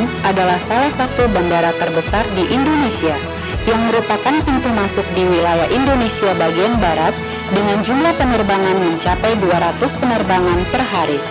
Bandung adalah salah satu bandara terbesar di Indonesia yang merupakan pintu masuk di wilayah Indonesia bagian barat dengan jumlah penerbangan mencapai 200 penerbangan per hari.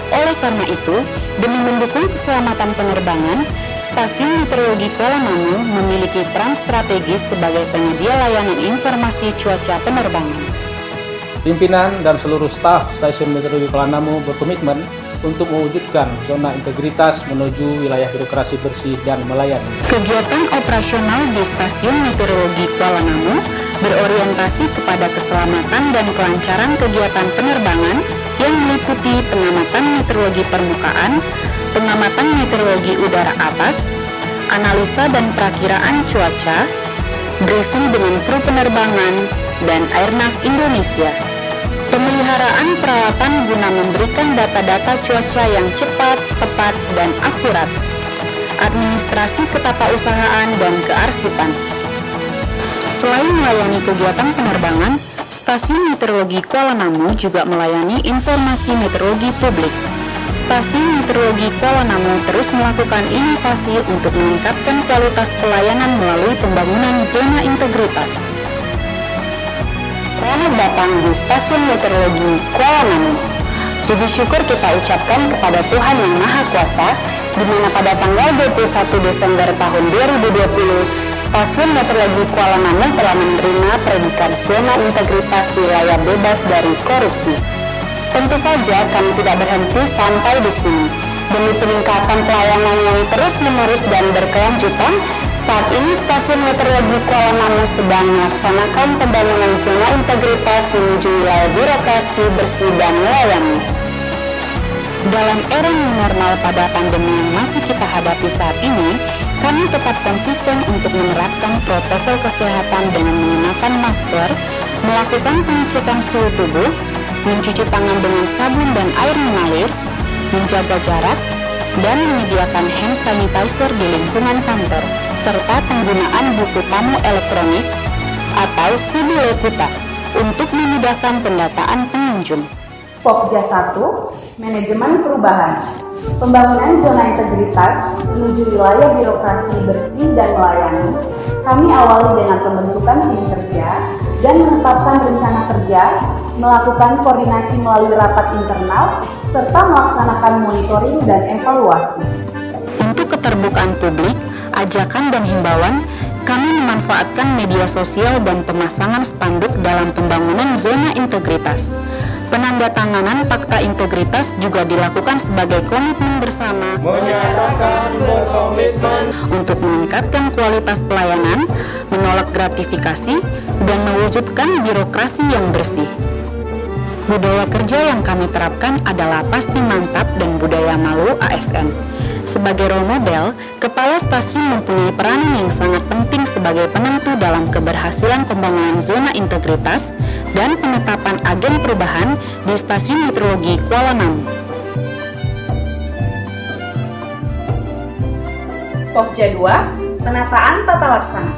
Oleh karena itu, demi mendukung keselamatan penerbangan, Stasiun Meteorologi Kuala Namu memiliki peran strategis sebagai penyedia layanan informasi cuaca penerbangan. Pimpinan dan seluruh staf Stasiun Meteorologi Kuala Namu berkomitmen untuk mewujudkan zona integritas menuju wilayah birokrasi bersih dan melayani. Kegiatan operasional di Stasiun Meteorologi Kuala Namu berorientasi kepada keselamatan dan kelancaran kegiatan penerbangan yang meliputi pengamatan meteorologi permukaan, pengamatan meteorologi udara atas, analisa dan perakiraan cuaca, briefing dengan kru penerbangan, dan Airnav Indonesia. Pemeliharaan peralatan guna memberikan data-data cuaca yang cepat, tepat, dan akurat. Administrasi ketatarusahaan dan kearsipan. Selain melayani kegiatan penerbangan, Stasiun Meteorologi Kuala Namu juga melayani informasi meteorologi publik. Stasiun Meteorologi Kuala Namu terus melakukan inovasi untuk meningkatkan kualitas pelayanan melalui pembangunan zona integritas. Selamat datang di Stasiun Meteorologi Kuala Namu. Puji syukur kita ucapkan kepada Tuhan Yang Maha Kuasa, di mana pada tanggal 21 Desember tahun 2020, Stasiun Meteorologi Kuala Namu telah menerima predikat zona integritas wilayah bebas dari korupsi. Tentu saja kami tidak berhenti sampai di sini. Demi peningkatan pelayanan yang terus-menerus dan berkelanjutan, saat ini Stasiun Meteorologi Kuala Namu sedang melaksanakan pembangunan zona integritas menuju wilayah birokrasi bersih dan melayani. Dalam era new normal pada pandemi yang masih kita hadapi saat ini, kami tetap konsisten untuk menerapkan protokol kesehatan dengan menggunakan masker, melakukan pengecekan suhu tubuh, mencuci tangan dengan sabun dan air mengalir, menjaga jarak, dan menyediakan hand sanitizer di lingkungan kantor, serta penggunaan buku tamu elektronik atau Sibilekuta untuk memudahkan pendataan pengunjung. Pokja 1, Manajemen Perubahan. Pembangunan zona integritas menuju wilayah birokrasi bersih dan melayani. Kami awali dengan pembentukan tim kerja dan menetapkan rencana kerja, melakukan koordinasi melalui rapat internal, serta melaksanakan monitoring dan evaluasi. Untuk keterbukaan publik, ajakan dan himbauan, kami memanfaatkan media sosial dan pemasangan spanduk dalam pembangunan zona integritas. Penandatanganan fakta integritas juga dilakukan sebagai komitmen bersama menyatakan berkomitmen untuk meningkatkan kualitas pelayanan, menolak gratifikasi, dan mewujudkan birokrasi yang bersih. Budaya kerja yang kami terapkan adalah pasti mantap dan budaya malu ASN. Sebagai role model, Kepala Stasiun mempunyai peranan yang sangat penting sebagai penentu dalam keberhasilan pembangunan zona integritas dan penetapan agen perubahan di Stasiun Meteorologi Kuala Namu. Pokja 2, Penataan Tata Laksana.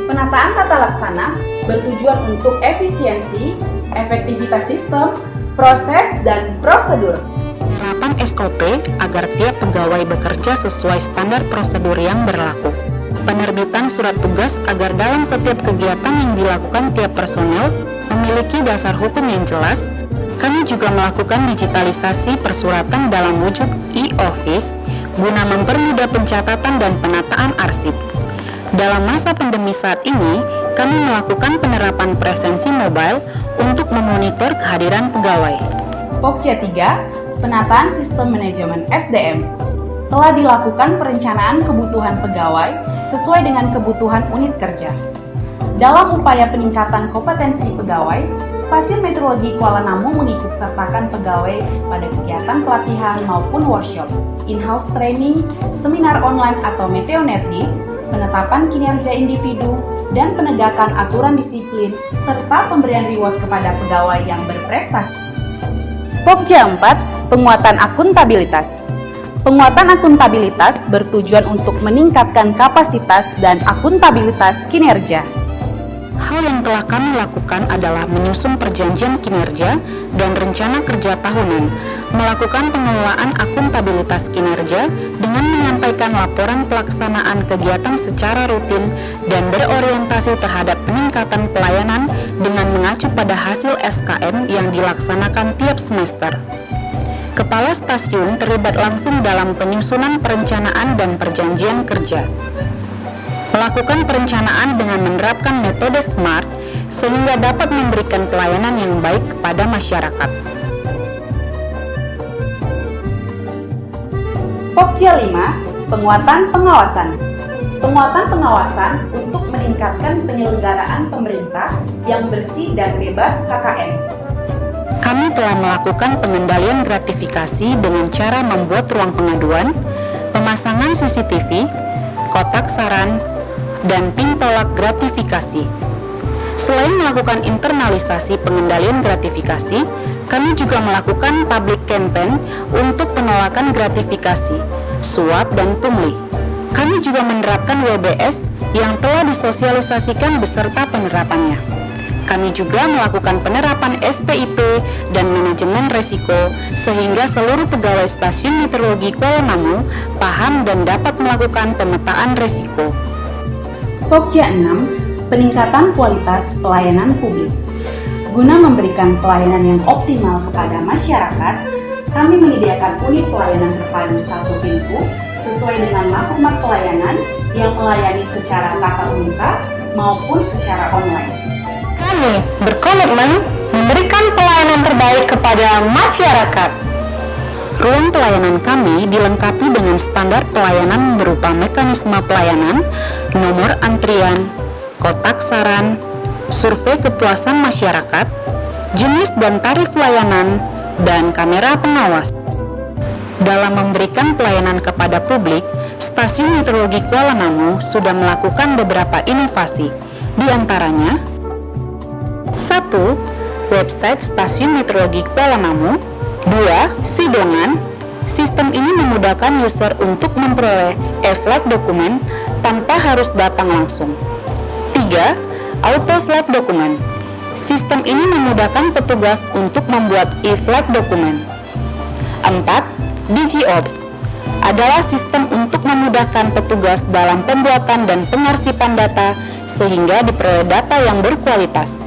Penataan tata laksana bertujuan untuk efisiensi, efektivitas sistem, proses, dan prosedur. Penerapan SOP agar tiap pegawai bekerja sesuai standar prosedur yang berlaku. Penerbitan surat tugas agar dalam setiap kegiatan yang dilakukan tiap personel memiliki dasar hukum yang jelas. Kami juga melakukan digitalisasi persuratan dalam wujud e-office guna mempermudah pencatatan dan penataan arsip. Dalam masa pandemi saat ini, kami melakukan penerapan presensi mobile untuk memonitor kehadiran pegawai. Pokja 3, Penataan Sistem Manajemen SDM. Telah dilakukan perencanaan kebutuhan pegawai sesuai dengan kebutuhan unit kerja. Dalam upaya peningkatan kompetensi pegawai, Stasiun Meteorologi Kuala Namu mengikut sertakan pegawai pada kegiatan pelatihan maupun workshop, in-house training, seminar online atau Meteonetdis, penetapan kinerja individu, dan penegakan aturan disiplin, serta pemberian reward kepada pegawai yang berprestasi. Pokja 4, Penguatan akuntabilitas. Penguatan akuntabilitas bertujuan untuk meningkatkan kapasitas dan akuntabilitas kinerja. Hal yang telah kami lakukan adalah menyusun perjanjian kinerja dan rencana kerja tahunan, melakukan pengelolaan akuntabilitas kinerja dengan menyampaikan memberikan laporan pelaksanaan kegiatan secara rutin dan berorientasi terhadap peningkatan pelayanan dengan mengacu pada hasil SKM yang dilaksanakan tiap semester. Kepala stasiun terlibat langsung dalam penyusunan perencanaan dan perjanjian kerja. Melakukan perencanaan dengan menerapkan metode SMART sehingga dapat memberikan pelayanan yang baik kepada masyarakat. Pokja 5, penguatan pengawasan. Penguatan pengawasan untuk meningkatkan penyelenggaraan pemerintah yang bersih dan bebas KKN. Kami telah melakukan pengendalian gratifikasi dengan cara membuat ruang pengaduan, pemasangan CCTV, kotak saran, dan pin tolak gratifikasi. Selain melakukan internalisasi pengendalian gratifikasi, kami juga melakukan public campaign untuk penolakan gratifikasi, suap, dan pungli. Kami juga menerapkan WBS yang telah disosialisasikan beserta penerapannya. Kami juga melakukan penerapan SPIP dan manajemen resiko sehingga seluruh pegawai Stasiun Meteorologi Kuala Namu paham dan dapat melakukan pemetaan resiko. Pokja 6, peningkatan kualitas pelayanan publik. Guna memberikan pelayanan yang optimal kepada masyarakat, kami menyediakan unit pelayanan terpadu satu pintu sesuai dengan maklumat pelayanan yang melayani secara tatap muka maupun secara online. Kami berkomitmen memberikan pelayanan terbaik kepada masyarakat. Ruang pelayanan kami dilengkapi dengan standar pelayanan berupa mekanisme pelayanan, nomor antrian, kotak saran, survei kepuasan masyarakat, jenis dan tarif layanan, dan kamera pengawas. Dalam memberikan pelayanan kepada publik, Stasiun Meteorologi Kuala Namu sudah melakukan beberapa inovasi, di antaranya 1. Website Stasiun Meteorologi Kuala Namu. 2. Sidongan. Sistem ini memudahkan user untuk memperoleh e-flight dokumen tanpa harus datang langsung. 3. Auto flight dokumen. Sistem ini memudahkan petugas untuk membuat e-flight dokumen. 4. DigiOps adalah sistem untuk memudahkan petugas dalam pembuatan dan pengarsipan data sehingga diperoleh data yang berkualitas.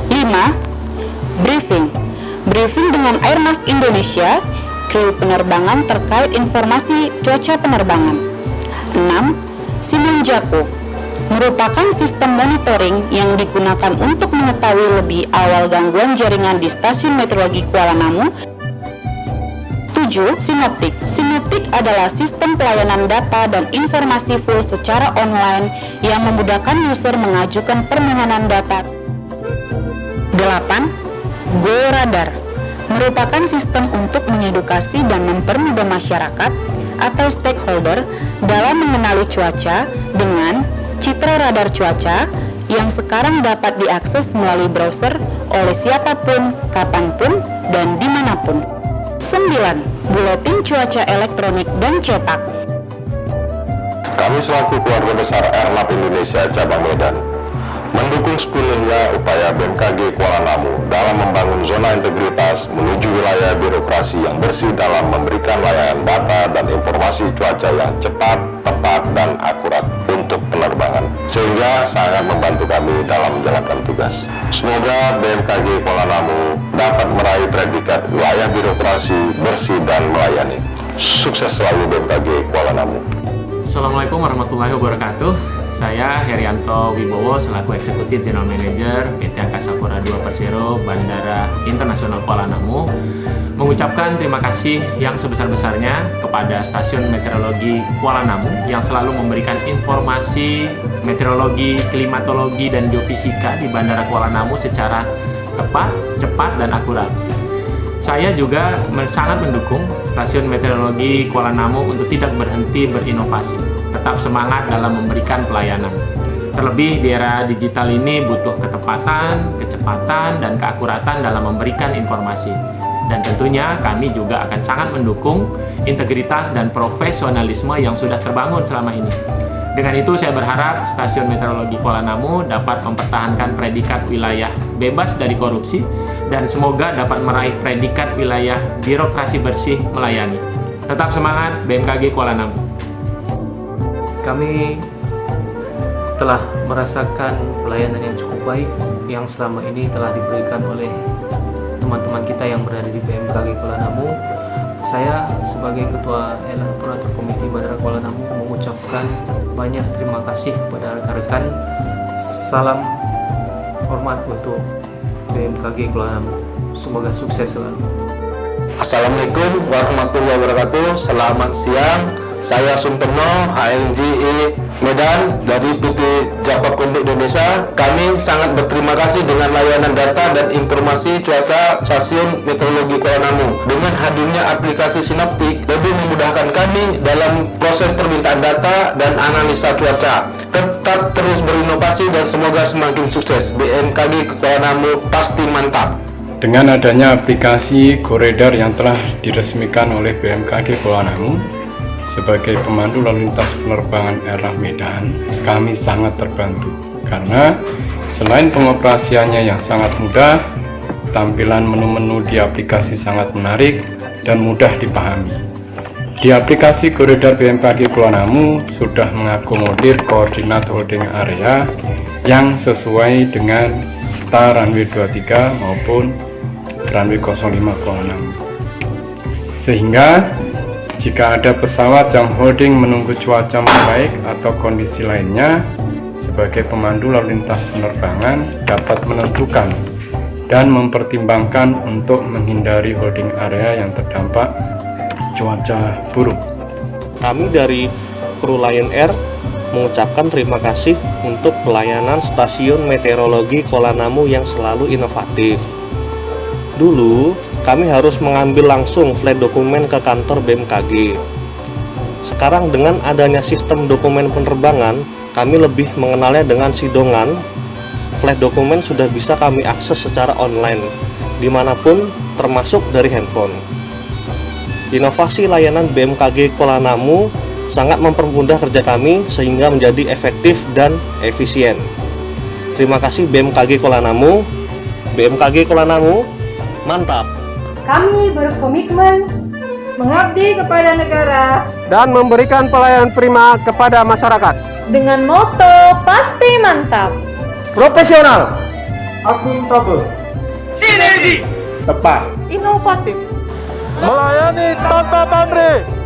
5. Briefing. Briefing dengan Airnav Indonesia, kru penerbangan terkait informasi cuaca penerbangan. 6. Simanjako merupakan sistem monitoring yang digunakan untuk mengetahui lebih awal gangguan jaringan di Stasiun Meteorologi Kuala Namu. 7. Sinoptik. Sinoptik adalah sistem pelayanan data dan informasi full secara online yang memudahkan user mengajukan permohonan data. 8. Go Radar merupakan sistem untuk mengedukasi dan mempermudah masyarakat atau stakeholder dalam mengenali cuaca dengan citra radar cuaca yang sekarang dapat diakses melalui browser oleh siapapun, kapanpun, dan dimanapun. 9. Buletin cuaca elektronik dan cetak. Kami selaku keluarga besar Airnav Indonesia Cabang Medan mendukung sepenuhnya upaya BMKG Kuala Namu dalam membangun zona integritas menuju wilayah birokrasi yang bersih dalam memberikan layanan data dan informasi cuaca yang cepat, tepat, dan akurat untuk penerbangan, sehingga sangat membantu kami dalam menjalankan tugas. Semoga BMKG Kuala Namu dapat meraih predikat wilayah birokrasi bersih dan melayani. Sukses selalu BMKG Kuala Namu. Assalamualaikum warahmatullahi wabarakatuh. Saya Herianto Wibowo selaku Eksekutif General Manager PT Angkasa Pura II Persero Bandara Internasional Kuala Namu mengucapkan terima kasih yang sebesar-besarnya kepada Stasiun Meteorologi Kuala Namu yang selalu memberikan informasi meteorologi, klimatologi, dan geofisika di Bandara Kuala Namu secara tepat, cepat, dan akurat. Saya juga sangat mendukung Stasiun Meteorologi Kuala Namu untuk tidak berhenti berinovasi, tetap semangat dalam memberikan pelayanan. Terlebih di era digital ini butuh ketepatan, kecepatan, dan keakuratan dalam memberikan informasi. Dan tentunya kami juga akan sangat mendukung integritas dan profesionalisme yang sudah terbangun selama ini. Dengan itu saya berharap Stasiun Meteorologi Kuala Namu dapat mempertahankan predikat wilayah bebas dari korupsi dan semoga dapat meraih predikat wilayah birokrasi bersih melayani. Tetap semangat BMKG Kuala Namu. Kami telah merasakan pelayanan yang cukup baik yang selama ini telah diberikan oleh teman-teman kita yang berada di BMKG Kuala Namu. Saya sebagai Ketua Operator Komite Bandara Kuala Namu mengucapkan banyak terima kasih kepada rekan-rekan. Salam hormat untuk BMKG Kuala Namu. Semoga sukses selalu. Assalamualaikum warahmatullahi wabarakatuh. Selamat siang. Saya Sumpeno, HMGI Medan dari PT Japa Pondok Indonesia. Kami sangat berterima kasih dengan layanan data dan informasi cuaca Stasiun Meteorologi Kuala Namu. Dengan hadirnya aplikasi Sinoptik lebih memudahkan kami dalam proses permintaan data dan analisa cuaca. Tetap terus berinovasi dan semoga semakin sukses. BMKG Kuala Namu pasti mantap. Dengan adanya aplikasi GoRadar yang telah diresmikan oleh BMKG Kuala Namu sebagai pemandu lalu lintas penerbangan airnav Medan, kami sangat terbantu karena selain pengoperasiannya yang sangat mudah, tampilan menu-menu di aplikasi sangat menarik dan mudah dipahami. Di aplikasi GoRadar BMKG Kuala Namu sudah mengakomodir koordinat holding area yang sesuai dengan star runway 23 maupun runway 05 Kuala Namu. Sehingga jika ada pesawat yang holding menunggu cuaca membaik atau kondisi lainnya, sebagai pemandu lalu lintas penerbangan dapat menentukan dan mempertimbangkan untuk menghindari holding area yang terdampak cuaca buruk. Kami dari kru Lion Air mengucapkan terima kasih untuk pelayanan Stasiun Meteorologi Kuala Namu yang selalu inovatif. Dulu, kami harus mengambil langsung flight dokumen ke kantor BMKG. Sekarang dengan adanya sistem dokumen penerbangan, kami lebih mengenalnya dengan Sidongan. Flight dokumen sudah bisa kami akses secara online, dimanapun termasuk dari handphone. Inovasi layanan BMKG Kuala Namu sangat mempermudah kerja kami sehingga menjadi efektif dan efisien. Terima kasih BMKG Kuala Namu. BMKG Kuala Namu, mantap! Kami berkomitmen mengabdi kepada negara dan memberikan pelayanan prima kepada masyarakat dengan moto pasti mantap, profesional, akuntabel, sinergi, tepat, inovatif, melayani tanpa pamrih.